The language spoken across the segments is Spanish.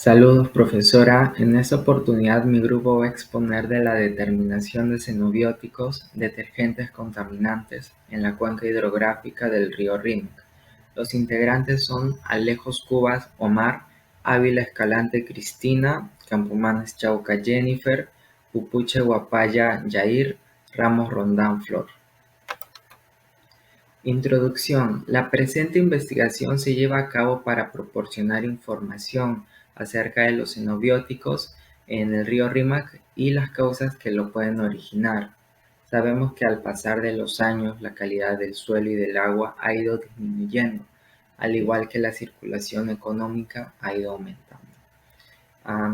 Saludos, profesora. En esta oportunidad mi grupo va a exponer de la determinación de xenobióticos, detergentes contaminantes en la cuenca hidrográfica del río Rímac. Los integrantes son Alejos Cubas Omar, Ávila Escalante Cristina, Campomanes Chauca Jennifer, Pupuche Guapaya Yair, Ramos Rondán Flor. Introducción: la presente investigación se lleva a cabo para proporcionar información acerca de los xenobióticos en el río Rímac y las causas que lo pueden originar. Sabemos que al pasar de los años la calidad del suelo y del agua ha ido disminuyendo, al igual que la circulación económica ha ido aumentando.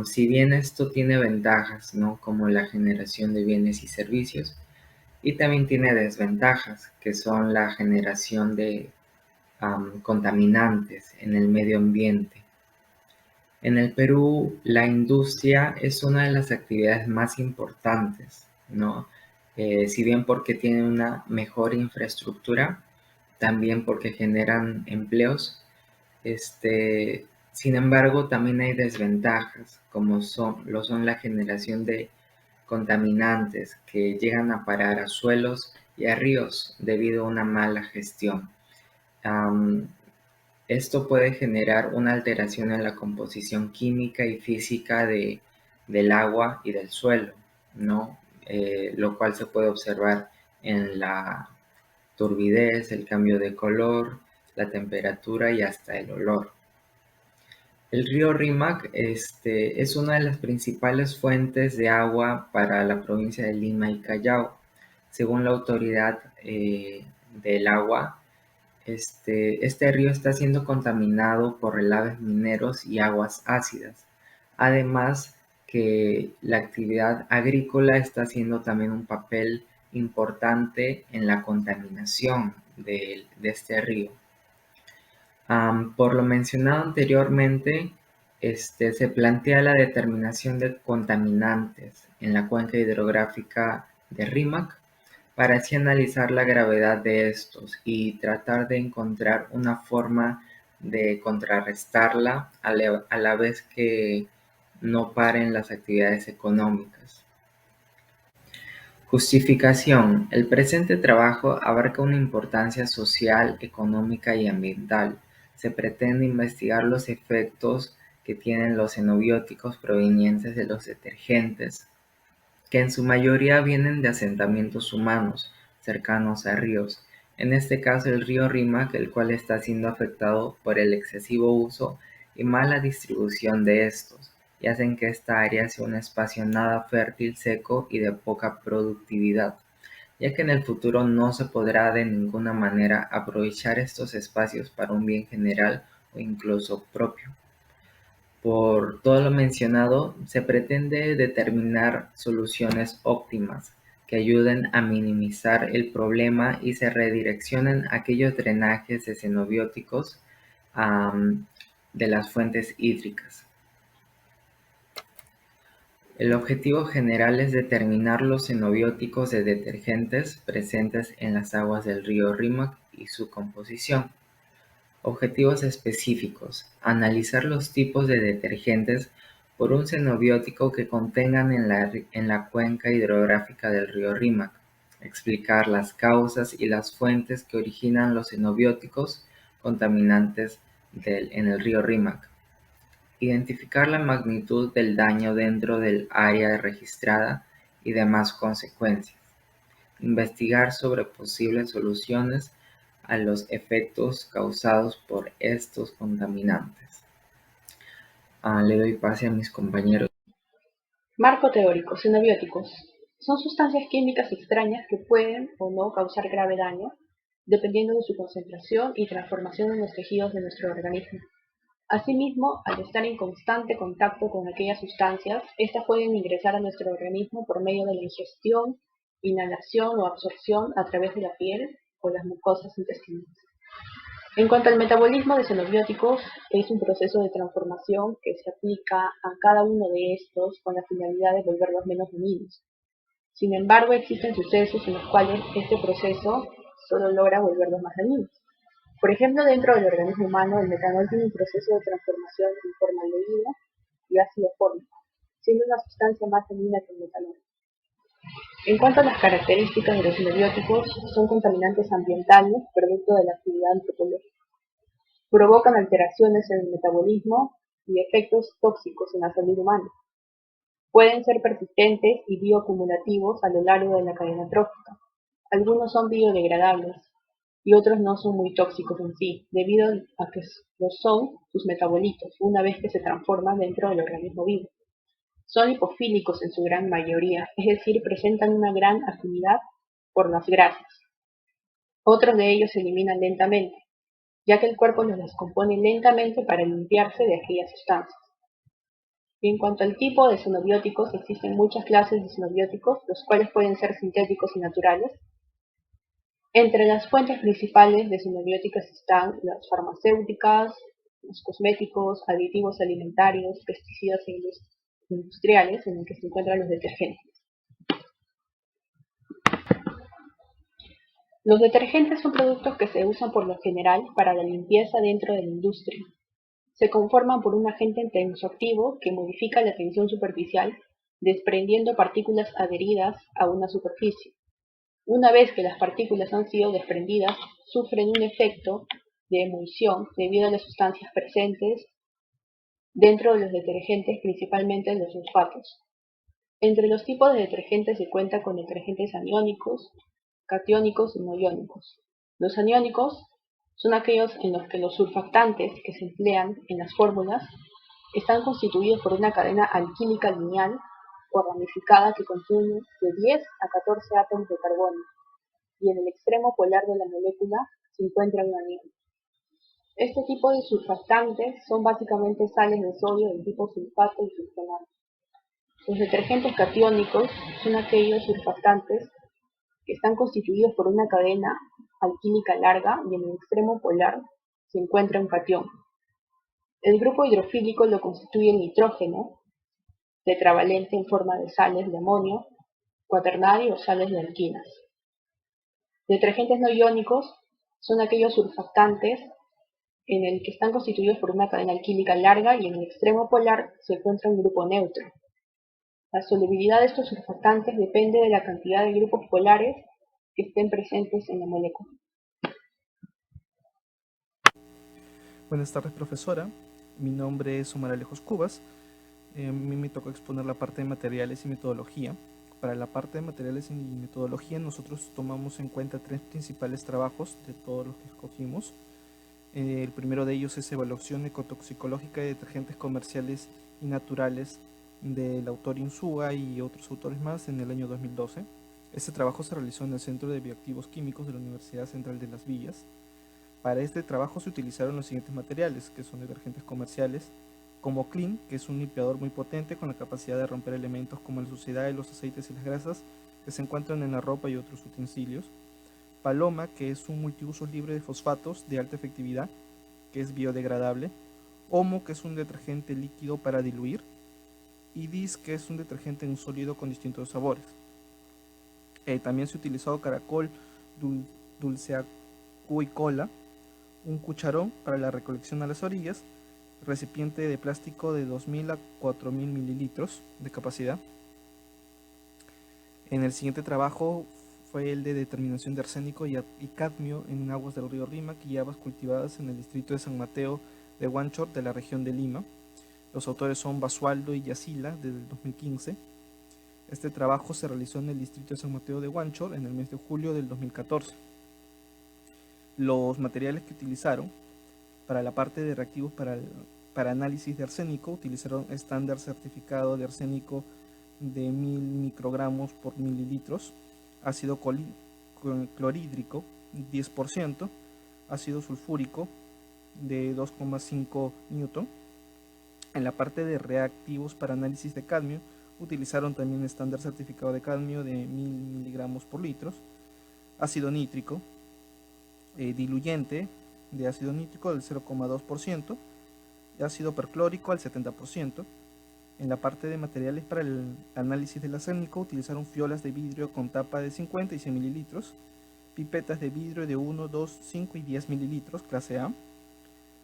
Si bien esto tiene ventajas, ¿no?, como la generación de bienes y servicios, y también tiene desventajas, que son la generación de contaminantes en el medio ambiente. En el Perú, la industria es una de las actividades más importantes, ¿no? Si bien porque tiene una mejor infraestructura, también porque generan empleos. Sin embargo, también hay desventajas, como lo son la generación de contaminantes que llegan a parar a suelos y a ríos debido a una mala gestión. Esto puede generar una alteración en la composición química y física del agua y del suelo, ¿no? Lo cual se puede observar en la turbidez, el cambio de color, la temperatura y hasta el olor. El río Rímac es una de las principales fuentes de agua para la provincia de Lima y Callao. Según la autoridad del agua, este río está siendo contaminado por relaves mineros y aguas ácidas. Además que la actividad agrícola está haciendo también un papel importante en la contaminación de este río. Por lo mencionado anteriormente, se plantea la determinación de contaminantes en la cuenca hidrográfica de Rímac para así analizar la gravedad de estos y tratar de encontrar una forma de contrarrestarla a la vez que no paren las actividades económicas. Justificación: el presente trabajo abarca una importancia social, económica y ambiental. Se pretende investigar los efectos que tienen los xenobióticos provenientes de los detergentes, que en su mayoría vienen de asentamientos humanos cercanos a ríos, en este caso el río Rímac, el cual está siendo afectado por el excesivo uso y mala distribución de estos, y hacen que esta área sea un espacio nada fértil, seco y de poca productividad, ya que en el futuro no se podrá de ninguna manera aprovechar estos espacios para un bien general o incluso propio. Por todo lo mencionado, se pretende determinar soluciones óptimas que ayuden a minimizar el problema y se redireccionen aquellos drenajes de xenobióticos de las fuentes hídricas. El objetivo general es determinar los xenobióticos de detergentes presentes en las aguas del río Rímac y su composición. Objetivos específicos: analizar los tipos de detergentes por un xenobiótico que contengan en la cuenca hidrográfica del río Rímac, explicar las causas y las fuentes que originan los xenobióticos contaminantes en el río Rímac, identificar la magnitud del daño dentro del área registrada y demás consecuencias, investigar sobre posibles soluciones a los efectos causados por estos contaminantes. Le doy pase a mis compañeros. Marco teórico: xenobióticos son sustancias químicas extrañas que pueden o no causar grave daño, dependiendo de su concentración y transformación en los tejidos de nuestro organismo. Asimismo, al estar en constante contacto con aquellas sustancias, estas pueden ingresar a nuestro organismo por medio de la ingestión, inhalación o absorción a través de la piel o las mucosas intestinales. En cuanto al metabolismo de xenobióticos, es un proceso de transformación que se aplica a cada uno de estos con la finalidad de volverlos menos dañinos. Sin embargo, existen sucesos en los cuales este proceso solo logra volverlos más dañinos. Por ejemplo, dentro del organismo humano, el metanol tiene un proceso de transformación en formaldehído y ácido fólico, siendo una sustancia más dañina que el metanol. En cuanto a las características de los xenobióticos, son contaminantes ambientales producto de la actividad antropológica. Provocan alteraciones en el metabolismo y efectos tóxicos en la salud humana. Pueden ser persistentes y bioacumulativos a lo largo de la cadena trófica. Algunos son biodegradables y otros no son muy tóxicos en sí, debido a que lo son sus metabolitos una vez que se transforman dentro del organismo vivo. Son lipofílicos en su gran mayoría, es decir, presentan una gran afinidad por las grasas. Otros de ellos se eliminan lentamente, ya que el cuerpo los descompone lentamente para limpiarse de aquellas sustancias. En cuanto al tipo de xenobióticos, existen muchas clases de xenobióticos, los cuales pueden ser sintéticos y naturales. Entre las fuentes principales de xenobióticas están las farmacéuticas, los cosméticos, aditivos alimentarios, pesticidas industriales, en el que se encuentran los detergentes. Los detergentes son productos que se usan por lo general para la limpieza dentro de la industria. Se conforman por un agente tensoactivo que modifica la tensión superficial, desprendiendo partículas adheridas a una superficie. Una vez que las partículas han sido desprendidas, sufren un efecto de emulsión debido a las sustancias presentes dentro de los detergentes, principalmente los sulfatos. Entre los tipos de detergentes se cuenta con detergentes aniónicos, catiónicos y no iónicos. Los aniónicos son aquellos en los que los surfactantes que se emplean en las fórmulas están constituidos por una cadena alquílica lineal o ramificada que contiene de 10 a 14 átomos de carbono, y en el extremo polar de la molécula se encuentra un anión. Este tipo de surfactantes son básicamente sales de sodio del tipo sulfato y sulfonato. Los detergentes catiónicos son aquellos surfactantes que están constituidos por una cadena alquílica larga y en el extremo polar se encuentra un catión. El grupo hidrofílico lo constituye el nitrógeno, tetravalente en forma de sales de amonio, cuaternario o sales de alquinas. Detergentes no iónicos son aquellos surfactantes en el que están constituidos por una cadena alquílica larga y en el extremo polar se encuentra un grupo neutro. La solubilidad de estos surfactantes depende de la cantidad de grupos polares que estén presentes en la molécula. Buenas tardes, profesora. Mi nombre es Omar Alejos Cubas. A mí me tocó exponer la parte de materiales y metodología. Para la parte de materiales y metodología nosotros tomamos en cuenta tres principales trabajos de todos los que escogimos. El primero de ellos es evaluación ecotoxicológica de detergentes comerciales y naturales del autor Insúa y otros autores más en el año 2012. Este trabajo se realizó en el Centro de Bioactivos Químicos de la Universidad Central de Las Villas. Para este trabajo se utilizaron los siguientes materiales, que son detergentes comerciales, como Clean, que es un limpiador muy potente con la capacidad de romper elementos como la suciedad, los aceites y las grasas que se encuentran en la ropa y otros utensilios. Paloma, que es un multiusos libre de fosfatos de alta efectividad, que es biodegradable. Omo, que es un detergente líquido para diluir. Y Dis, que es un detergente en un sólido con distintos sabores. También se ha utilizado Caracol, Dulceacu y Cola, un cucharón para la recolección a las orillas, recipiente de plástico de 2000 a 4000 mililitros de capacidad. En el siguiente trabajo fue el de determinación de arsénico y cadmio en aguas del río Rímac y aguas cultivadas en el distrito de San Mateo de Huanchor de la región de Lima. Los autores son Basualdo y Yacila, desde el 2015. Este trabajo se realizó en el distrito de San Mateo de Huanchor en el mes de julio del 2014. Los materiales que utilizaron para la parte de reactivos para análisis de arsénico utilizaron estándar certificado de arsénico de 1000 microgramos por mililitros, ácido clorhídrico 10%, ácido sulfúrico de 2,5 newton. En la parte de reactivos para análisis de cadmio utilizaron también estándar certificado de cadmio de 1000 miligramos por litros, ácido nítrico, diluyente de ácido nítrico del 0,2%, ácido perclórico al 70%. En la parte de materiales para el análisis del arsénico utilizaron fiolas de vidrio con tapa de 50 y 100 mililitros, pipetas de vidrio de 1, 2, 5 y 10 mililitros, clase A,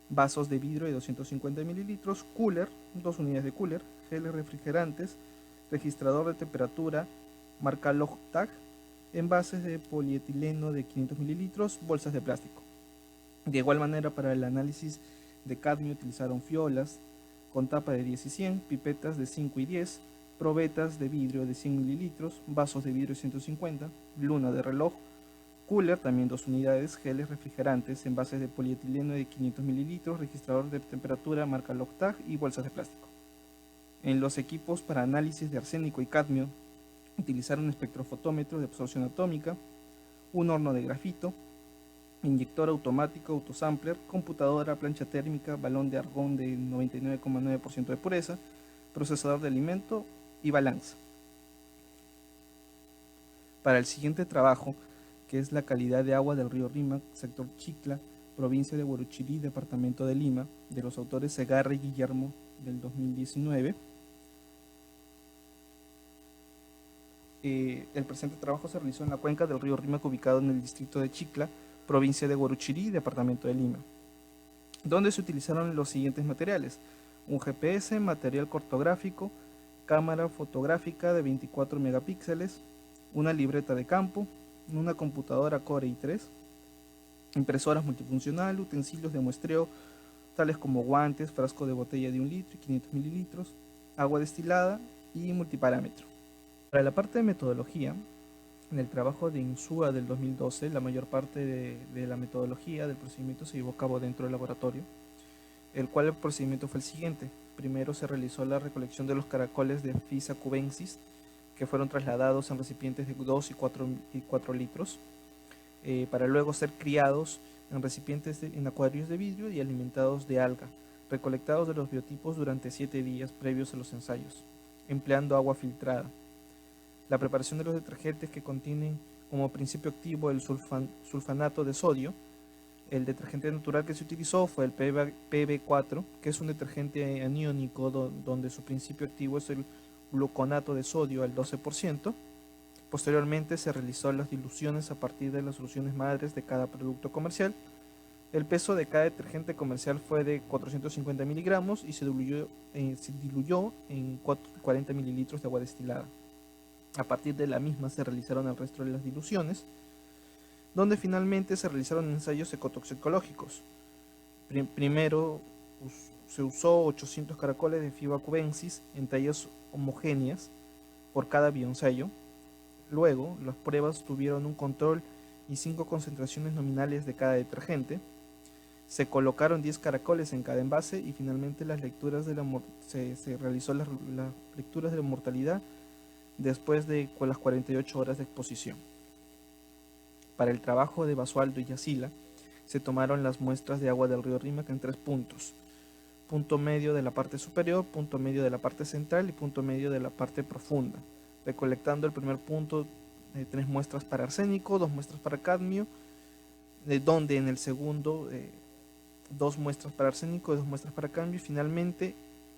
vasos de vidrio de 250 mililitros, cooler, 2 unidades de cooler, geles refrigerantes, registrador de temperatura, marca Logtag, envases de polietileno de 500 mililitros, bolsas de plástico. De igual manera, para el análisis de cadmio utilizaron fiolas con tapa de 10 y 100, pipetas de 5 y 10, probetas de vidrio de 100 mililitros, vasos de vidrio de 150, luna de reloj, cooler, también 2 unidades, geles refrigerantes, envases de polietileno de 500 mililitros, registrador de temperatura marca Logtag y bolsas de plástico. En los equipos para análisis de arsénico y cadmio utilizaron espectrofotómetro de absorción atómica, un horno de grafito, inyector automático, autosampler, computadora, plancha térmica, balón de argón de 99,9% de pureza, procesador de alimento y balanza. Para el siguiente trabajo, que es la calidad de agua del río Rímac, sector Chicla, provincia de Huarochirí, departamento de Lima, de los autores Segarra y Guillermo, del 2019. El presente trabajo se realizó en la cuenca del río Rímac, ubicado en el distrito de Chicla, provincia de Huarochirí, departamento de Lima, donde se utilizaron los siguientes materiales: un GPS, material cartográfico, cámara fotográfica de 24 megapíxeles, una libreta de campo, una computadora Core i3, impresoras multifuncional, utensilios de muestreo tales como guantes, frasco de botella de 1 litro y 500 mililitros, agua destilada y multiparámetro. Para la parte de metodología, en el trabajo de Insúa del 2012, la mayor parte de la metodología del procedimiento se llevó a cabo dentro del laboratorio, el cual el procedimiento fue el siguiente. Primero se realizó la recolección de los caracoles de Phisa cubensis, que fueron trasladados en recipientes de 2 y 4 litros, para luego ser criados en recipientes en acuarios de vidrio y alimentados de alga, recolectados de los biotipos durante 7 días previos a los ensayos, empleando agua filtrada. La preparación de los detergentes, que contienen como principio activo el sulfanato de sodio. El detergente natural que se utilizó fue el PB4, que es un detergente aniónico donde su principio activo es el gluconato de sodio al 12%. Posteriormente se realizó las diluciones a partir de las soluciones madres de cada producto comercial. El peso de cada detergente comercial fue de 450 miligramos y se diluyó en 40 mililitros de agua destilada. A partir de la misma se realizaron el resto de las diluciones, donde finalmente se realizaron ensayos ecotoxicológicos. Primero se usó 800 caracoles de Phisa cubensis en tallas homogéneas por cada bioensayo. Luego, las pruebas tuvieron un control y 5 concentraciones nominales de cada detergente. Se colocaron 10 caracoles en cada envase y finalmente se realizó las lecturas de la mortalidad después de las 48 horas de exposición. Para el trabajo de Basualdo y Yacila, se tomaron las muestras de agua del río Rímac en 3 puntos: punto medio de la parte superior, punto medio de la parte central y punto medio de la parte profunda, recolectando el primer punto 3 muestras para arsénico, 2 muestras para cadmio, donde en el segundo 2 muestras para arsénico y 2 muestras para cadmio, y finalmente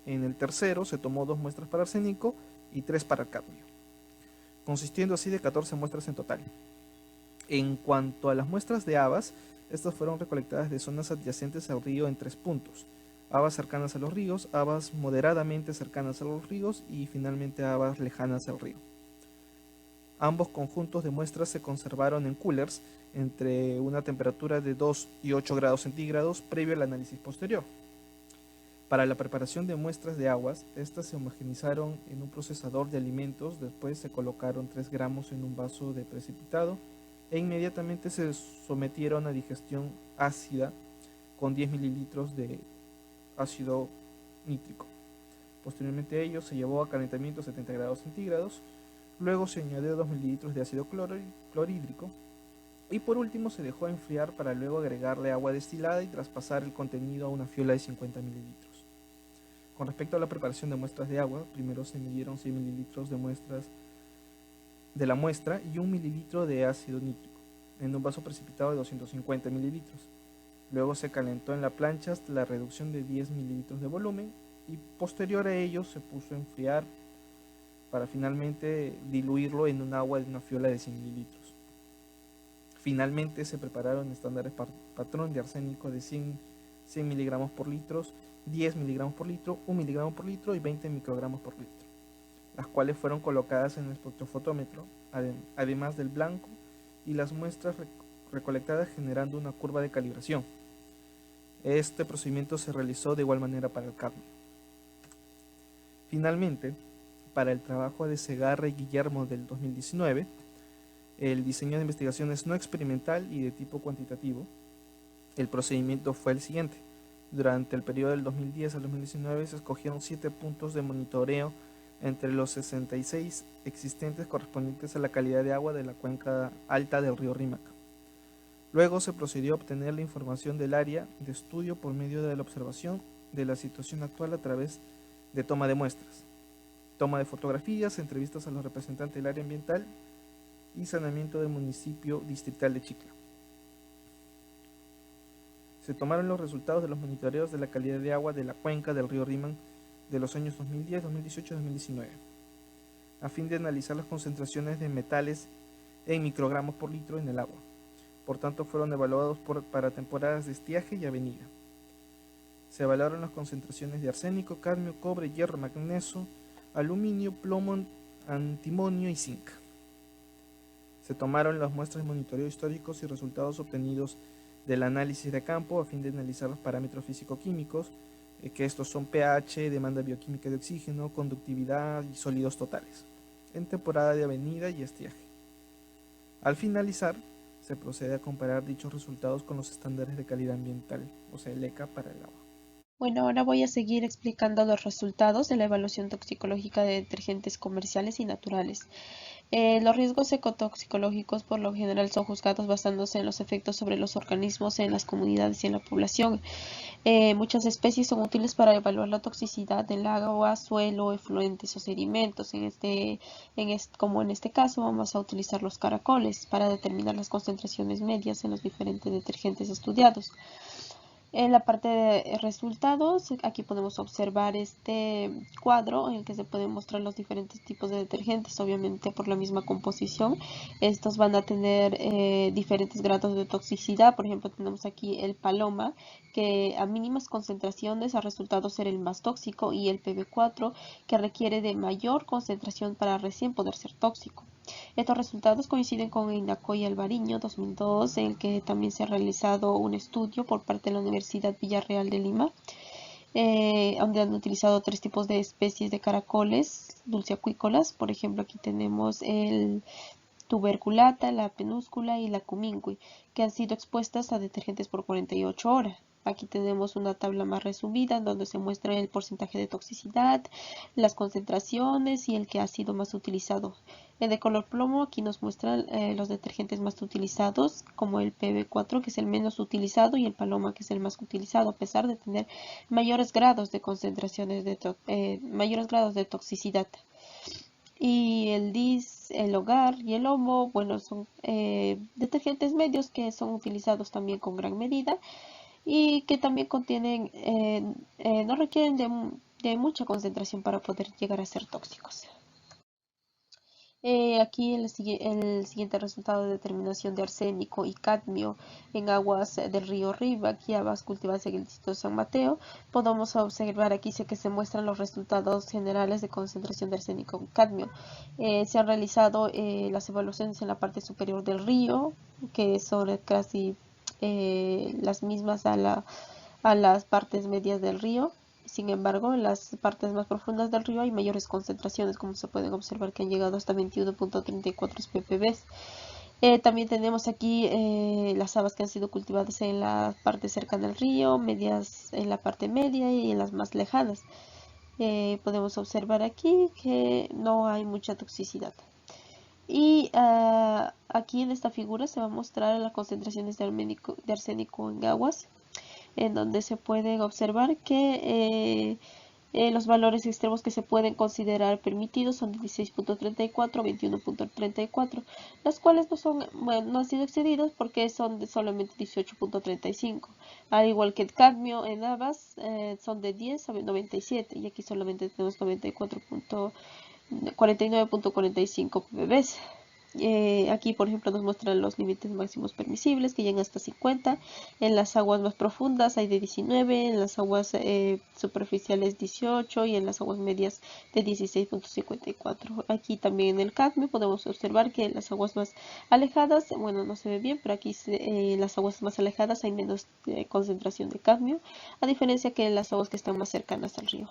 en el tercero se tomó 2 muestras para arsénico y 3 para cadmio, consistiendo así de 14 muestras en total. En cuanto a las muestras de habas, estas fueron recolectadas de zonas adyacentes al río en 3 puntos: habas cercanas a los ríos, habas moderadamente cercanas a los ríos y finalmente habas lejanas al río. Ambos conjuntos de muestras se conservaron en coolers entre una temperatura de 2 y 8 grados centígrados previo al análisis posterior. Para la preparación de muestras de aguas, estas se homogenizaron en un procesador de alimentos, después se colocaron 3 gramos en un vaso de precipitado e inmediatamente se sometieron a digestión ácida con 10 mililitros de ácido nítrico. Posteriormente a ello se llevó a calentamiento a 70 grados centígrados, luego se añadió 2 mililitros de ácido clorhídrico y por último se dejó enfriar para luego agregarle agua destilada y traspasar el contenido a una fiola de 50 mililitros. Con respecto a la preparación de muestras de agua, primero se midieron 100 mililitros de la muestra y 1 mililitro de ácido nítrico en un vaso precipitado de 250 mililitros. Luego se calentó en la plancha hasta la reducción de 10 mililitros de volumen y posterior a ello se puso a enfriar para finalmente diluirlo en un agua de una fiola de 100 mililitros. Finalmente se prepararon estándares patrón de arsénico de 100 100 miligramos por litro, 10 miligramos por litro, 1 miligramo por litro y 20 microgramos por litro, las cuales fueron colocadas en el espectrofotómetro, además del blanco y las muestras recolectadas, generando una curva de calibración. Este procedimiento se realizó de igual manera para el cadmio. Finalmente, para el trabajo de Segarra y Guillermo del 2019, el diseño de investigaciones no experimental y de tipo cuantitativo, el procedimiento fue el siguiente. Durante el periodo del 2010 al 2019 se escogieron 7 puntos de monitoreo entre los 66 existentes correspondientes a la calidad de agua de la cuenca alta del río Rímac. Luego se procedió a obtener la información del área de estudio por medio de la observación de la situación actual a través de toma de muestras, toma de fotografías, entrevistas a los representantes del área ambiental y saneamiento del municipio distrital de Chicla. Se tomaron los resultados de los monitoreos de la calidad de agua de la cuenca del río Rímac de los años 2010, 2018 y 2019, a fin de analizar las concentraciones de metales en microgramos por litro en el agua. Por tanto, fueron evaluados para temporadas de estiaje y avenida. Se evaluaron las concentraciones de arsénico, cadmio, cobre, hierro, magnesio, aluminio, plomo, antimonio y zinc. Se tomaron las muestras de monitoreo históricos y resultados obtenidos del análisis de campo a fin de analizar los parámetros físico-químicos, que estos son pH, demanda bioquímica de oxígeno, conductividad y sólidos totales, en temporada de avenida y estiaje. Al finalizar, se procede a comparar dichos resultados con los estándares de calidad ambiental, o sea, el ECA para el agua. Bueno, ahora voy a seguir explicando los resultados de la evaluación toxicológica de detergentes comerciales y naturales. Los riesgos ecotoxicológicos por lo general son juzgados basándose en los efectos sobre los organismos en las comunidades y en la población. Muchas especies son útiles para evaluar la toxicidad del agua, suelo, efluentes o sedimentos. Como en este caso, vamos a utilizar los caracoles para determinar las concentraciones medias en los diferentes detergentes estudiados. En la parte de resultados, aquí podemos observar este cuadro en el que se pueden mostrar los diferentes tipos de detergentes, obviamente por la misma composición. Estos van a tener diferentes grados de toxicidad. Por ejemplo, tenemos aquí el Paloma, que a mínimas concentraciones ha resultado ser el más tóxico, y el PB4, que requiere de mayor concentración para recién poder ser tóxico. Estos resultados coinciden con Inacoy y Alvariño 2002, en el que también se ha realizado un estudio por parte de la Universidad Villarreal de Lima, donde han utilizado 3 tipos de especies de caracoles dulceacuícolas. Por ejemplo, aquí tenemos el tuberculata, la penúscula y la cumingui, que han sido expuestas a detergentes por 48 horas. Aquí tenemos una tabla más resumida en donde se muestra el porcentaje de toxicidad, las concentraciones y el que ha sido más utilizado. El de color plomo aquí nos muestran los detergentes más utilizados, como el PB4, que es el menos utilizado, y el Paloma, que es el más utilizado, a pesar de tener mayores grados de concentraciones mayores grados de toxicidad. Y el DIS, el Hogar y el Omo, bueno, son detergentes medios que son utilizados también con gran medida y que también contienen, no requieren de mucha concentración para poder llegar a ser tóxicos. Aquí el siguiente resultado de determinación de arsénico y cadmio en aguas del río Rímac y aguas cultivadas en el distrito de San Mateo. Podemos observar aquí que se muestran los resultados generales de concentración de arsénico y cadmio. Se han realizado las evaluaciones en la parte superior del río, que son casi las mismas a las partes medias del río. Sin embargo, en las partes más profundas del río hay mayores concentraciones, como se pueden observar, que han llegado hasta 21.34 ppb. También tenemos aquí las habas que han sido cultivadas en la parte cercana al río, medias en la parte media y en las más lejanas. Podemos observar aquí que no hay mucha toxicidad. Y aquí en esta figura se va a mostrar las concentraciones de arsénico en aguas, en donde se pueden observar que los valores extremos que se pueden considerar permitidos son 16.34, 21.34, los cuales no han sido excedidos porque son de solamente 18.35. Al igual que el cadmio en habas son de 10 a 97, y aquí solamente tenemos 49.45 ppb. Aquí, por ejemplo, nos muestran los límites máximos permisibles que llegan hasta 50. En las aguas más profundas hay de 19, en las aguas superficiales 18 y en las aguas medias de 16.54. Aquí también en el cadmio podemos observar que en las aguas más alejadas, bueno, no se ve bien, pero aquí en las aguas más alejadas hay menos concentración de cadmio, a diferencia que en las aguas que están más cercanas al río.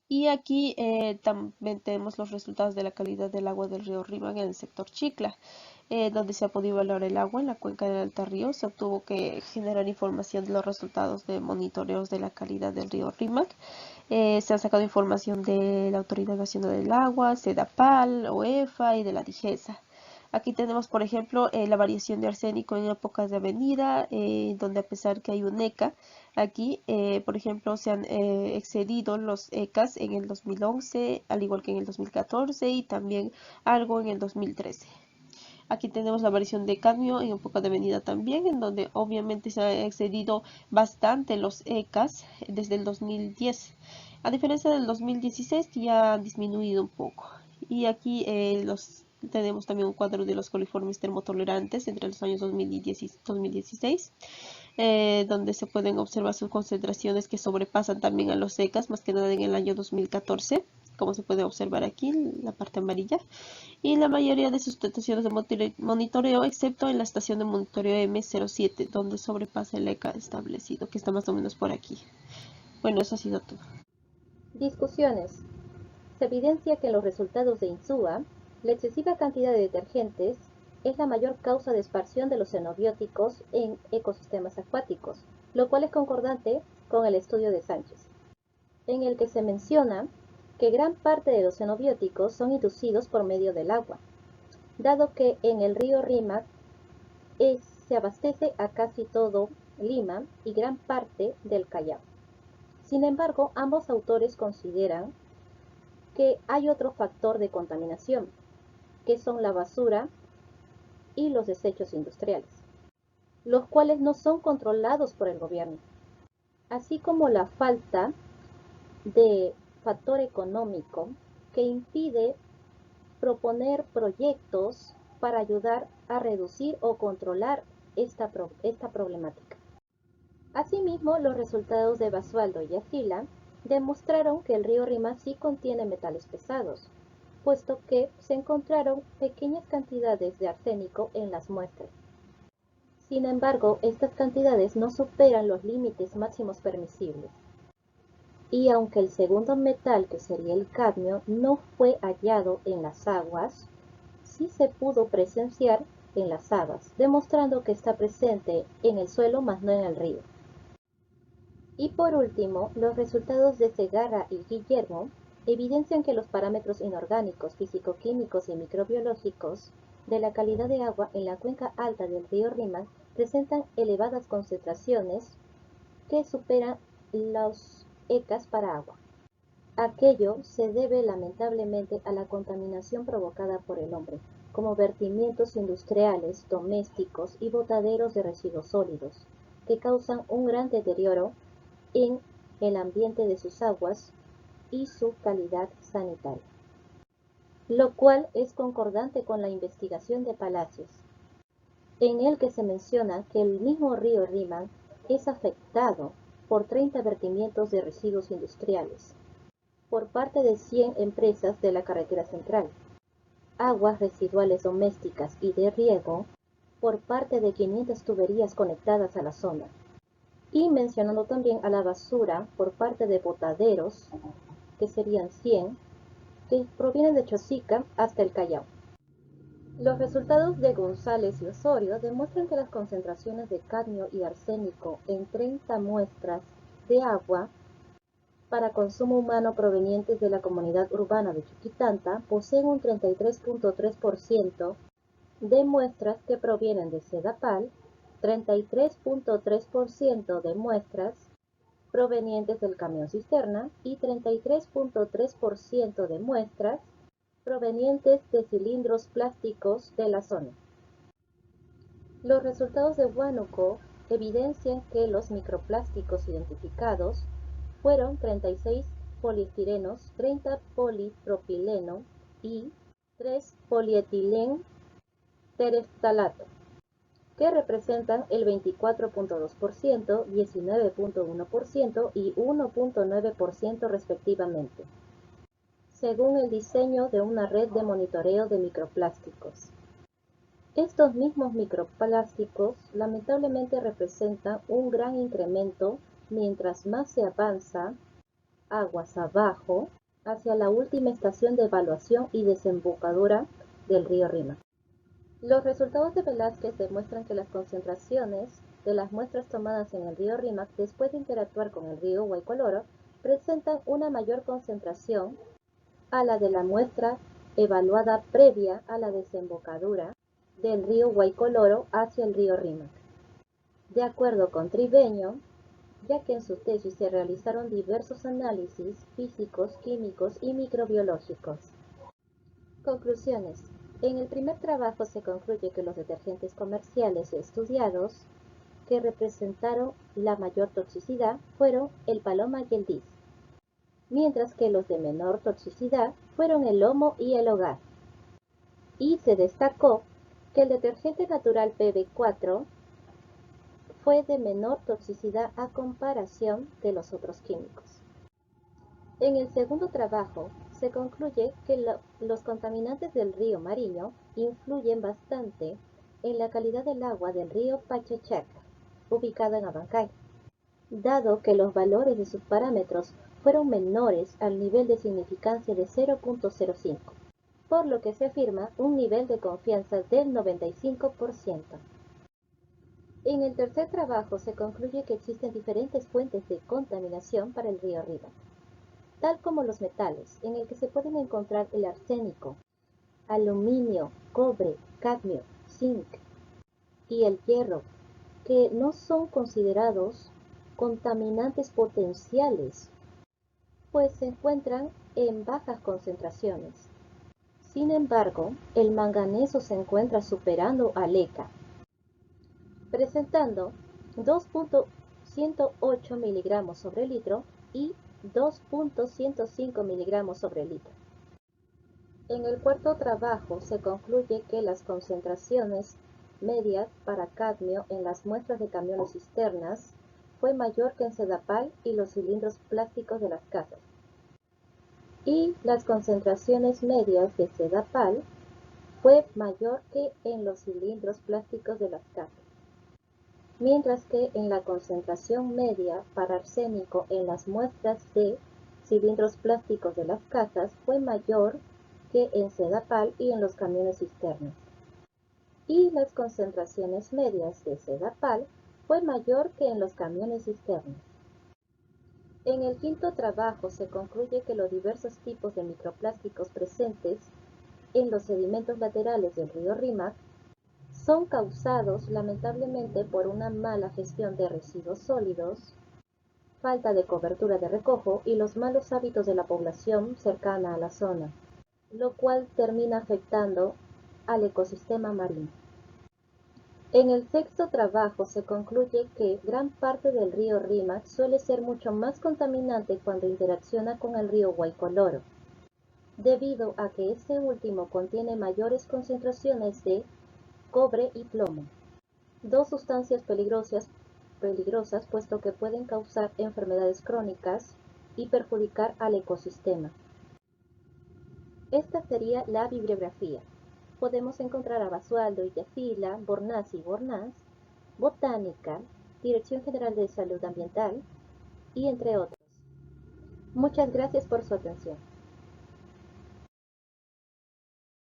Y aquí también tenemos los resultados de la calidad del agua del río Rímac en el sector Chicla, donde se ha podido evaluar el agua en la cuenca del Alta Río. Se obtuvo que generar información de los resultados de monitoreos de la calidad del río Rímac. Se ha sacado información de la Autoridad Nacional del Agua, SEDAPAL, OEFA y de la DIGESA. Aquí tenemos, por ejemplo, la variación de arsénico en épocas de avenida, donde a pesar que hay un ECA, aquí, por ejemplo, se han excedido los ECAs en el 2011, al igual que en el 2014 y también algo en el 2013. Aquí tenemos la variación de cadmio en época de avenida también, en donde obviamente se han excedido bastante los ECAs desde el 2010. A diferencia del 2016, que ya ha disminuido un poco. Y aquí tenemos también un cuadro de los coliformes termotolerantes entre los años 2010 y 2016, donde se pueden observar sus concentraciones que sobrepasan también a los ECAs, más que nada en el año 2014, como se puede observar aquí en la parte amarilla, y la mayoría de sus estaciones de monitoreo, excepto en la estación de monitoreo M07, donde sobrepasa el ECA establecido, que está más o menos por aquí. Bueno, eso ha sido todo. Discusiones. Se evidencia que en los resultados de INSUA, la excesiva cantidad de detergentes es la mayor causa de esparción de los xenobióticos en ecosistemas acuáticos, lo cual es concordante con el estudio de Sánchez, en el que se menciona que gran parte de los xenobióticos son inducidos por medio del agua, dado que en el río Rímac se abastece a casi todo Lima y gran parte del Callao. Sin embargo, ambos autores consideran que hay otro factor de contaminación, que son la basura y los desechos industriales, los cuales no son controlados por el gobierno, así como la falta de factor económico que impide proponer proyectos para ayudar a reducir o controlar esta problemática. Asimismo, los resultados de Basualdo y Asila demostraron que el río Rímac sí contiene metales pesados, puesto que se encontraron pequeñas cantidades de arsénico en las muestras. Sin embargo, estas cantidades no superan los límites máximos permisibles. Y aunque el segundo metal, que sería el cadmio, no fue hallado en las aguas, sí se pudo presenciar en las habas, demostrando que está presente en el suelo más no en el río. Y por último, los resultados de Segarra y Guillermo evidencian que los parámetros inorgánicos, físico-químicos y microbiológicos de la calidad de agua en la cuenca alta del río Rímac presentan elevadas concentraciones que superan los ECAs para agua. Aquello se debe lamentablemente a la contaminación provocada por el hombre, como vertimientos industriales, domésticos y botaderos de residuos sólidos, que causan un gran deterioro en el ambiente de sus aguas y su calidad sanitaria, lo cual es concordante con la investigación de Palacios, en el que se menciona que el mismo río Rímac es afectado por 30 vertimientos de residuos industriales por parte de 100 empresas de la carretera central, aguas residuales domésticas y de riego por parte de 500 tuberías conectadas a la zona, y mencionando también a la basura por parte de botaderos, que serían 100, que provienen de Chosica hasta el Callao. Los resultados de González y Osorio demuestran que las concentraciones de cadmio y arsénico en 30 muestras de agua para consumo humano provenientes de la comunidad urbana de Chuquitanta poseen un 33.3% de muestras que provienen de Sedapal, 33.3% de muestras provenientes del camión cisterna y 33.3% de muestras provenientes de cilindros plásticos de la zona. Los resultados de Huánuco evidencian que los microplásticos identificados fueron 36 poliestirenos, 30 polipropileno y 3-polietilén tereftalato, que representan el 24.2%, 19.1% y 1.9% respectivamente, según el diseño de una red de monitoreo de microplásticos. Estos mismos microplásticos lamentablemente representan un gran incremento mientras más se avanza aguas abajo hacia la última estación de evaluación y desembocadura del río Rímac. Los resultados de Velázquez demuestran que las concentraciones de las muestras tomadas en el río Rímac después de interactuar con el río Guaycoloro presentan una mayor concentración a la de la muestra evaluada previa a la desembocadura del río Guaycoloro hacia el río Rímac. De acuerdo con Tribeño, ya que en su tesis se realizaron diversos análisis físicos, químicos y microbiológicos. Conclusiones. En el primer trabajo se concluye que los detergentes comerciales estudiados que representaron la mayor toxicidad fueron el Paloma y el Dis, mientras que los de menor toxicidad fueron el Omo y el Hogar. Y se destacó que el detergente natural PB4 fue de menor toxicidad a comparación de los otros químicos. En el segundo trabajo se concluye que los contaminantes del río Mariño influyen bastante en la calidad del agua del río Pachachaca, ubicado en Abancay, dado que los valores de sus parámetros fueron menores al nivel de significancia de 0.05, por lo que se afirma un nivel de confianza del 95%. En el tercer trabajo se concluye que existen diferentes fuentes de contaminación para el río Rímac, tal como los metales, en el que se pueden encontrar el arsénico, aluminio, cobre, cadmio, zinc y el hierro, que no son considerados contaminantes potenciales, pues se encuentran en bajas concentraciones. Sin embargo, el manganeso se encuentra superando al ECA, presentando 2.108 miligramos sobre litro y 2.105 miligramos sobre litro. En el cuarto trabajo se concluye que las concentraciones medias para cadmio en las muestras de camiones cisternas fue mayor que en Sedapal y los cilindros plásticos de las casas, y las concentraciones medias de Sedapal fue mayor que en los cilindros plásticos de las casas, mientras que en la concentración media para arsénico en las muestras de cilindros plásticos de las casas fue mayor que en Sedapal y en los camiones cisternas, y las concentraciones medias de Sedapal fue mayor que en los camiones cisternas. En el quinto trabajo se concluye que los diversos tipos de microplásticos presentes en los sedimentos laterales del río Rímac son causados lamentablemente por una mala gestión de residuos sólidos, falta de cobertura de recojo y los malos hábitos de la población cercana a la zona, lo cual termina afectando al ecosistema marino. En el sexto trabajo se concluye que gran parte del río Rímac suele ser mucho más contaminante cuando interacciona con el río Guaycoloro, debido a que este último contiene mayores concentraciones de cobre y plomo, dos sustancias peligrosas puesto que pueden causar enfermedades crónicas y perjudicar al ecosistema. Esta sería la bibliografía. Podemos encontrar a Basualdo, Illafila, Bornaz y Bornaz, Botánica, Dirección General de Salud Ambiental y entre otros. Muchas gracias por su atención.